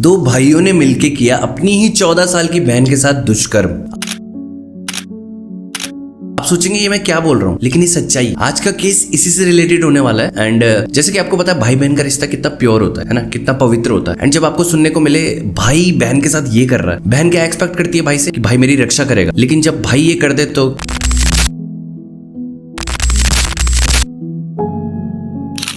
दो भाइयों ने मिलकर किया अपनी ही 14 साल की बहन के साथ दुष्कर्म। आप सोचेंगे ये मैं क्या बोल रहा हूँ, लेकिन ये सच्चाई। आज का केस इसी से रिलेटेड होने वाला है। एंड जैसे कि आपको पता है भाई बहन का रिश्ता कितना प्योर होता है ना, कितना पवित्र होता है। एंड जब आपको सुनने को मिले भाई बहन के साथ ये कर रहा है, बहन क्या एक्सपेक्ट करती है भाई से कि भाई मेरी रक्षा करेगा, लेकिन जब भाई ये कर दे तो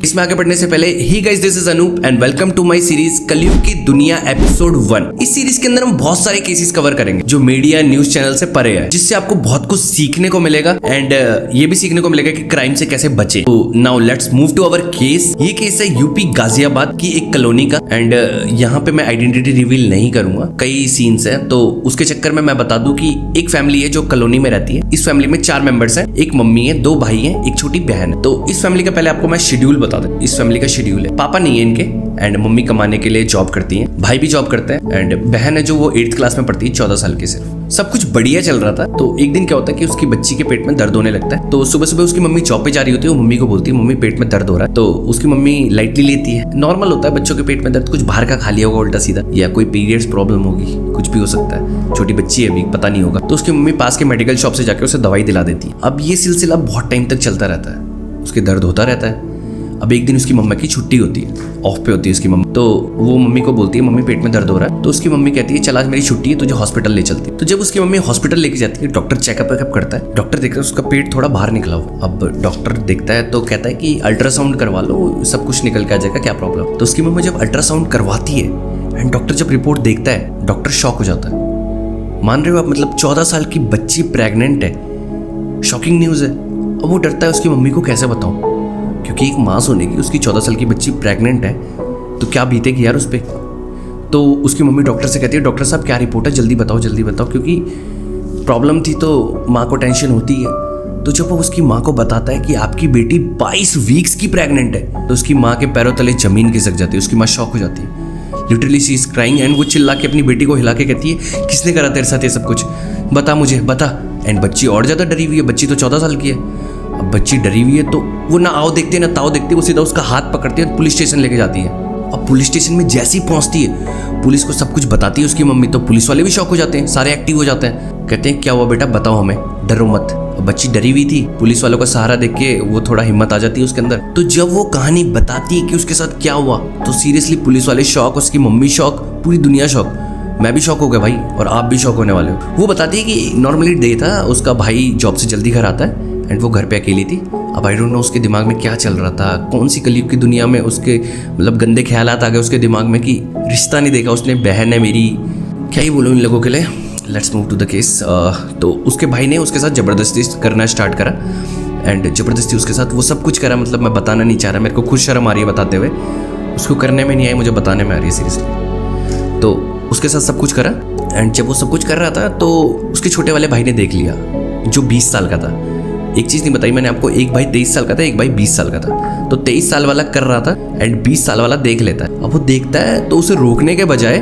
इसमें आगे बढ़ने से पहले ही guys, this is Anoop and welcome to my series Kalyug की दुनिया एपिसोड 1। इस सीरीज के अंदर हम बहुत सारे केसेस कवर करेंगे जो मीडिया न्यूज चैनल से परे है, जिससे आपको बहुत कुछ सीखने को मिलेगा एंड ये भी सीखने को मिलेगा कि क्राइम से कैसे बचे। तो now let's move to our case. ये केस है यूपी गाजियाबाद की एक कॉलोनी का एंड यहाँ पे मैं आइडेंटिटी रिवील नहीं करूंगा, कई सीन्स है तो उसके चक्कर में मैं बता दूं कि एक फैमिली है जो कॉलोनी में रहती है। इस फैमिली में 4 मेंबर्स हैं, एक मम्मी है, 2 भाई हैं, एक छोटी बहन है। तो इस फैमिली का पहले आपको मैं शेड्यूल बता दूं। इस फैमिली का शेड्यूल है, पापा नहीं है इनके एंड मम्मी कमाने के लिए जॉब करती हैं, भाई भी जॉब करते हैं एंड बहन है जो वो 8th क्लास में पढ़ती है, 14 साल की सिर्फ। सब कुछ बढ़िया चल रहा था। तो एक दिन क्या होता है कि उसकी बच्ची के पेट में दर्द होने लगता है। तो सुबह सुबह उसकी मम्मी जॉब पे जा रही होती है, वो मम्मी को बोलती है मम्मी पेट में दर्द हो रहा है। तो उसकी मम्मी लाइटली लेती है, नॉर्मल होता है बच्चों के पेट में दर्द, कुछ बाहर का खा लिया होगा उल्टा सीधा, या कोई पीरियड्स प्रॉब्लम होगी, कुछ भी हो सकता है, छोटी बच्ची है अभी, पता नहीं होगा। तो उसकी मम्मी पास के मेडिकल शॉप से जाकर उसे दवाई दिला देती है। अब ये सिलसिला बहुत टाइम तक चलता रहता है, उसके दर्द होता रहता है। अब एक दिन उसकी मम्मा की छुट्टी होती है, ऑफ पे होती है उसकी मम्मी। तो वो मम्मी को बोलती है मम्मी पेट में दर्द हो रहा है। तो उसकी मम्मी कहती है चल आज मेरी छुट्टी है, तुझे हॉस्पिटल ले चलती है। तो जब उसकी मम्मी हॉस्पिटल लेके जाती है, डॉक्टर चेकअप वेकअप करता है। डॉक्टर देखता है उसका पेट थोड़ा बाहर निकला हुआ। अब डॉक्टर देखता है तो कहता है कि अल्ट्रासाउंड करवा लो, सब कुछ निकल के आ जाएगा, क्या प्रॉब्लम। तो उसकी मम्मी जब अल्ट्रासाउंड करवाती है एंड डॉक्टर जब रिपोर्ट देखता है, डॉक्टर शॉक हो जाता है। मान रहे हो आप, मतलब 14 साल की बच्ची प्रेग्नेंट है, शॉकिंग न्यूज है। अब वो डरता है उसकी मम्मी को कैसे बताऊं, क्योंकि एक माँ होने की उसकी 14 साल की बच्ची प्रेग्नेंट है, तो क्या बीतेगी यार उस पर। तो उसकी मम्मी डॉक्टर से कहती है डॉक्टर साहब क्या रिपोर्ट है, जल्दी बताओ जल्दी बताओ, क्योंकि प्रॉब्लम थी तो माँ को टेंशन होती है। तो जब वो उसकी माँ को बताता है कि आपकी बेटी 22 वीक्स की प्रेग्नेंट है, तो उसकी माँ के पैरों तले जमीन खिसक जाती है। उसकी माँ शॉक हो जाती है, literally she is crying and वो चिल्ला के अपनी बेटी को हिला के कहती है किसने करा तेरे साथ ये सब कुछ, बता मुझे बता। एंड बच्ची और ज़्यादा डरी हुई है, बच्ची तो 14 साल की है। अब बच्ची डरी हुई है तो वो ना आओ देखती है ना ताओ देखती है, वो सीधा उसका हाथ पकड़ती है, पुलिस स्टेशन लेके जाती है। अब पुलिस स्टेशन में जैसे ही पहुंचती है, पुलिस को सब कुछ बताती है उसकी मम्मी। तो पुलिस वाले भी शॉक हो जाते हैं, सारे एक्टिव हो जाते हैं, कहते हैं क्या हुआ बेटा बताओ हमें, डरो मत। अब बच्ची डरी हुई थी, पुलिस वालों का सहारा देख के वो थोड़ा हिम्मत आ जाती है उसके अंदर। तो जब वो कहानी बताती है कि उसके साथ क्या हुआ, तो सीरियसली पुलिस वाले शॉक, उसकी मम्मी शॉक, पूरी दुनिया शॉक। मैं भी शॉक हो गया भाई, और आप भी शॉक होने वाले हो। वो बताती है कि नॉर्मली डे था, उसका भाई जॉब से जल्दी घर आता है एंड वो घर पे अकेली थी। अब आई डोंट नो उसके दिमाग में क्या चल रहा था, कौन सी कलयुग की दुनिया में उसके मतलब गंदे ख्यालात आ गए उसके दिमाग में कि रिश्ता नहीं देखा उसने, बहन है मेरी, क्या ही बोलूँ इन लोगों के लिए। Let's move to the case. तो उसके भाई ने उसके साथ ज़बरदस्ती करना स्टार्ट करा एंड ज़बरदस्ती उसके साथ वो सब कुछ करा, मतलब मैं बताना नहीं चाह रहा, मेरे को खुद शर्म आ रही है बताते हुए, उसको करने में नहीं आई, मुझे बताने में आ रही है सीरियसली। तो उसके साथ सब कुछ करा एंड जब वो सब कुछ कर रहा था तो उसके छोटे वाले भाई ने देख लिया, जो 20 साल का था। एक चीज़ नहीं बताई मैंने आपको, एक भाई 23 साल का था, एक भाई 20 साल का था। तो 23 साल वाला कर रहा था एंड 20 साल वाला देख लेता है। अब वो देखता है तो उसे रोकने के बजाय,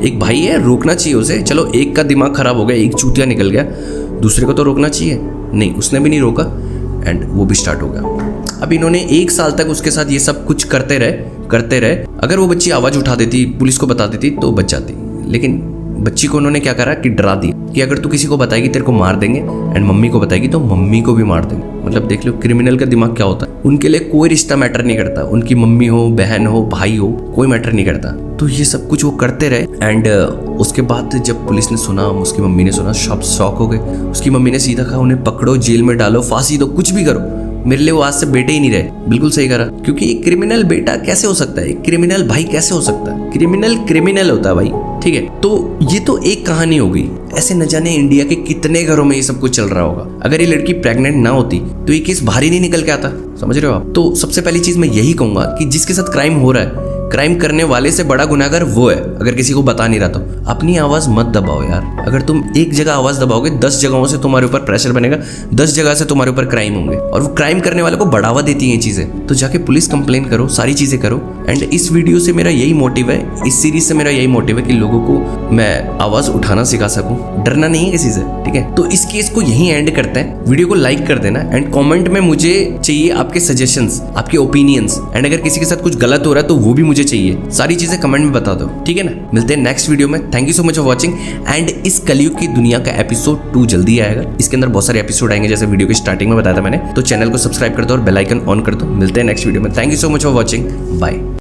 एक भाई है रोकना चाहिए उसे, चलो एक का दिमाग खराब हो गया, एक चूतिया निकल गया, दूसरे को तो रोकना चाहिए, नहीं उसने भी नहीं रोका एंड वो भी स्टार्ट हो गया। अब इन्होंने 1 साल तक उसके साथ ये सब कुछ करते रहे। अगर वो बच्ची आवाज़ उठा देती, पुलिस को बता देती तो बच जाती, लेकिन बच्ची को उन्होंने क्या करा कि डरा दी कि अगर तू किसी को बताएगी तेरे को मार देंगे एंड मम्मी को बताएगी तो मम्मी को भी मार देंगे। मतलब देख लो क्रिमिनल का दिमाग क्या होता है, उनके लिए कोई रिश्ता मैटर नहीं करता, उनकी मम्मी हो, बहन हो, भाई हो, कोई मैटर नहीं करता। तो ये सब कुछ वो करते रहे एंड उसके बाद जब पुलिस ने सुना, उसकी मम्मी ने सुना, सब शॉक हो गए। उसकी मम्मी ने सीधा कहा उन्हें पकड़ो, जेल में डालो, फांसी दो, कुछ भी करो, मेरे लिए वो आज से बेटे ही नहीं रहे। बिल्कुल सही करा, क्योंकि एक क्रिमिनल बेटा कैसे हो सकता है, एक क्रिमिनल भाई कैसे हो सकता है, क्रिमिनल होता है भाई, ठीक है। तो ये तो एक कहानी हो गई, ऐसे न जाने इंडिया के कितने घरों में ये सब कुछ चल रहा होगा। अगर ये लड़की प्रेग्नेंट ना होती तो ये केस बाहर ही नहीं निकल के आता, समझ रहे हो आप। तो सबसे पहली चीज मैं यही कहूंगा कि जिसके साथ क्राइम हो रहा है, क्राइम करने वाले से बड़ा गुनाहगार वो है, अगर किसी को बता नहीं रहा तो। अपनी आवाज मत दबाओ यार, अगर तुम एक जगह आवाज दबाओगे 10 जगहों से तुम्हारे ऊपर प्रेशर बनेगा, 10 जगह से तुम्हारे ऊपर क्राइम होंगे, और वो क्राइम करने वाले को बढ़ावा देती हैं ये चीजें। तो जाके पुलिस कंप्लेन करो, सारी चीजें करो। एंड इस वीडियो से मेरा यही मोटिव है, इस सीरीज से मेरा यही मोटिव है कि लोगों को मैं आवाज उठाना सिखा सकूं, डरना नहीं है किसी से, ठीक है। तो इस केस को यहीं एंड करते हैं, वीडियो को लाइक कर देना एंड कमेंट में मुझे चाहिए आपके सजेशंस, आपके ओपिनियंस, एंड अगर किसी के साथ कुछ गलत हो रहा है तो वो भी मुझे मुझे चाहिए, सारी चीजें कमेंट में बता दो, ठीक है ना। मिलते हैं नेक्स्ट वीडियो में। Thank you so much for watching. And इस कलयुग की दुनिया का एपिसोड 2 जल्दी आएगा। इसके अंदर बहुत सारे एपिसोड आएंगे, जैसे वीडियो की स्टार्टिंग में बताया था मैंने। तो चैनल को सब्सक्राइब कर दो और बेल आइकन ऑन कर दो। मिलते हैं नेक्स्ट वीडियो में। Thank you so much for watching. Bye.